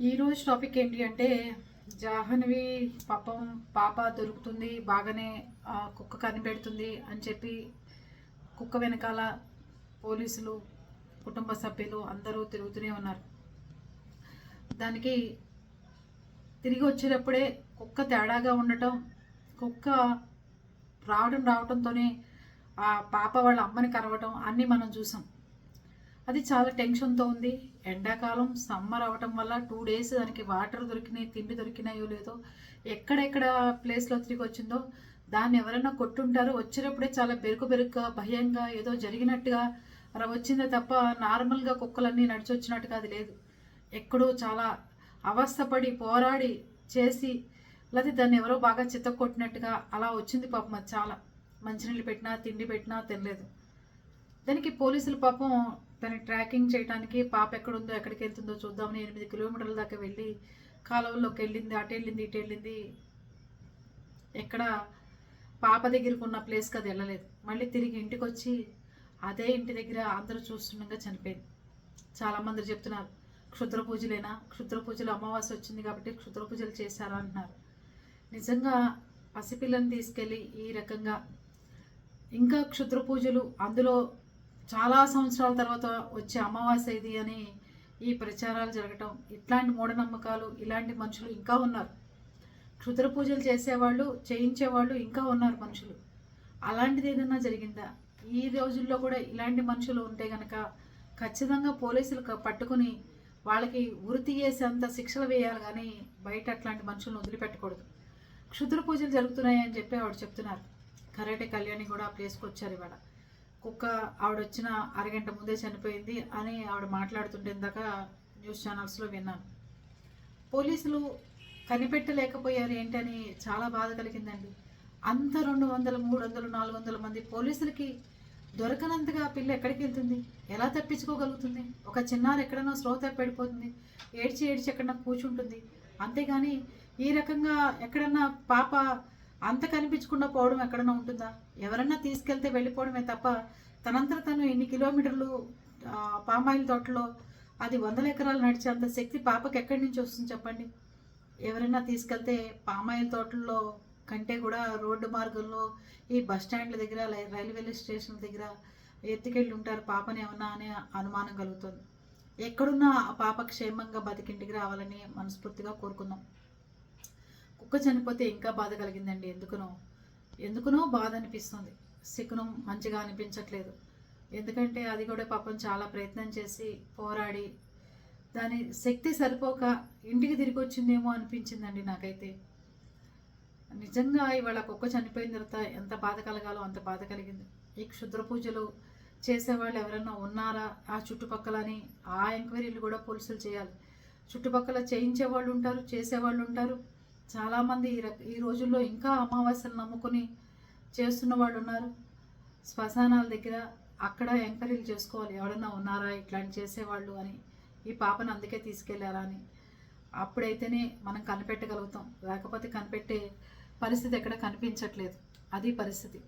ఈరోజు టాపిక్ ఏంటి అంటే జాహ్నవి పాప దొరుకుతుంది బాగానే కుక్క కనిపెడుతుంది అని చెప్పి కుక్క వెనకాల పోలీసులు కుటుంబ సభ్యులు అందరూ తిరుగుతూనే ఉన్నారు. దానికి తిరిగి వచ్చేటప్పుడే కుక్క తేడాగా ఉండటం, కుక్క రావడంతోనే ఆ పాప వాళ్ళ అమ్మని కరవటం అన్నీ మనం చూసాం. అది చాలా టెన్షన్తో ఉంది. ఎండాకాలం సమ్మర్ అవటం వల్ల 2 డేస్ దానికి వాటర్ దొరికినాయి, తిండి దొరికినాయో లేదో, ఎక్కడెక్కడ ప్లేస్లో తిరిగి వచ్చిందో దాన్ని ఎవరైనా కొట్టుంటారు. వచ్చేటప్పుడే చాలా బెరుకుగా భయంగా ఏదో జరిగినట్టుగా అలా వచ్చిందే తప్ప నార్మల్గా కుక్కలన్నీ నడిచి వచ్చినట్టుగా అది లేదు. ఎక్కడో చాలా అవస్థపడి పోరాడి చేసి లేకపోతే దాన్ని ఎవరో బాగా చిత్తకొట్టినట్టుగా అలా వచ్చింది. పాపం అది చాలా మంచినీళ్ళు పెట్టినా తిండి పెట్టినా తినలేదు. దానికి పోలీసులు పాపం దాన్ని ట్రాకింగ్ చేయడానికి పాప ఎక్కడుందో ఎక్కడికి వెళ్తుందో చూద్దామని 8 కిలోమీటర్ల దాకా వెళ్ళి కాలువల్లోకి వెళ్ళింది, అటు వెళ్ళింది ఇటు వెళ్ళింది. ఎక్కడ పాప దగ్గరకు ఉన్న ప్లేస్కి అది వెళ్ళలేదు. మళ్ళీ తిరిగి ఇంటికి వచ్చి అదే ఇంటి దగ్గర అందరూ చూస్తుండగా చనిపోయింది. చాలామంది చెప్తున్నారు క్షుద్ర పూజలేనా, క్షుద్ర పూజలు అమావాస్య వచ్చింది కాబట్టి క్షుద్ర పూజలు చేశారా అంటున్నారు. నిజంగా పసిపిల్లని తీసుకెళ్ళి ఈ రకంగా ఇంకా క్షుద్ర పూజలు, అందులో చాలా సంవత్సరాల తర్వాత వచ్చే అమావాస్య ఇది అని ఈ ప్రచారాలు జరగటం, ఇట్లాంటి మూఢనమ్మకాలు, ఇలాంటి మనుషులు ఇంకా ఉన్నారు. క్షుద్ర పూజలు చేసేవాళ్ళు చేయించేవాళ్ళు ఇంకా ఉన్నారు మనుషులు. అలాంటిది ఏదైనా జరిగిందా? ఈ రోజుల్లో కూడా ఇలాంటి మనుషులు ఉంటే కనుక ఖచ్చితంగా పోలీసులు పట్టుకుని వాళ్ళకి ఉరి తీయేసేంత శిక్షలు వేయాలి, కానీ బయట అట్లాంటి మనుషులను వదిలిపెట్టకూడదు. క్షుద్ర పూజలు జరుగుతున్నాయి అని చెప్పి ఆవిడ చెప్తున్నారు. కరాటే కళ్యాణి కూడా ఆ ప్లేస్కి వచ్చారు ఇవాళ. కుక్క ఆవిడ వచ్చిన అరగంట ముందే చనిపోయింది అని ఆవిడ మాట్లాడుతుంటే ఇందాక న్యూస్ ఛానల్స్లో విన్నాను. పోలీసులు కనిపెట్టలేకపోయారు ఏంటని చాలా బాధ కలిగిందండి. అంత 200, 300, 400 మంది పోలీసులకి దొరకనంతగా పిల్ల ఎక్కడికి వెళ్తుంది, ఎలా తప్పించుకోగలుగుతుంది? ఒక చిన్నారు ఎక్కడన్నా స్లో తప్పిపోతుంది, ఏడ్చి ఎక్కడన్నా కూర్చుంటుంది. అంతేగాని ఈ రకంగా ఎక్కడన్నా పాప అంత కనిపించకుండా పోవడం ఎక్కడన్నా ఉంటుందా? ఎవరన్నా తీసుకెళ్తే వెళ్ళిపోవడమే తప్ప తనంతట తను ఎన్ని కిలోమీటర్లు పామాయిల్ తోటలో అది 100 ఎకరాలు నడిచే అంత శక్తి పాపకి ఎక్కడి నుంచి వస్తుంది చెప్పండి? ఎవరైనా తీసుకెళ్తే పామాయిల్ తోటల్లో కంటే కూడా రోడ్డు మార్గంలో ఈ బస్ స్టాండ్ల దగ్గర, రైల్వే స్టేషన్ల దగ్గర ఎత్తుకెళ్ళి ఉంటారు పాపని ఏమన్నా అనే అనుమానం కలుగుతుంది. ఎక్కడున్నా ఆ పాప క్షేమంగా బతికింటికి రావాలని మనస్ఫూర్తిగా కోరుకుందాం. కుక్క చనిపోతే ఇంకా బాధ కలిగిందండి. ఎందుకునో బాధ అనిపిస్తుంది. శకునం మంచిగా అనిపించట్లేదు. ఎందుకంటే అది కూడా పాపం చాలా ప్రయత్నం చేసి పోరాడి దాని శక్తి సరిపోక ఇంటికి తిరిగి వచ్చిందేమో అనిపించిందండి నాకైతే. నిజంగా ఇవాళ కుక్క చనిపోయిన తర్వాత ఎంత బాధ కలగాలో అంత బాధ కలిగింది. ఈ క్షుద్ర పూజలు చేసేవాళ్ళు ఎవరైనా ఉన్నారా ఆ చుట్టుపక్కలని ఆ ఎంక్వైరీలు కూడా పోలీసులు చేయాలి. చుట్టుపక్కల చేయించే వాళ్ళు ఉంటారు, చేసేవాళ్ళు ఉంటారు. చాలామంది ఈ రోజుల్లో ఇంకా అమావాస్యను నమ్ముకొని చేస్తున్న వాళ్ళు ఉన్నారు. శ్మశానాల దగ్గర అక్కడ ఎంక్వైరీలు చేసుకోవాలి, ఎవరైనా ఉన్నారా ఇట్లాంటి చేసేవాళ్ళు అని. ఈ పాపను అందుకే తీసుకెళ్లారా అని. అప్పుడైతేనే మనం కనిపెట్టగలుగుతాం, లేకపోతే కనిపెట్టే పరిస్థితి ఎక్కడ కనిపించట్లేదు. అది పరిస్థితి.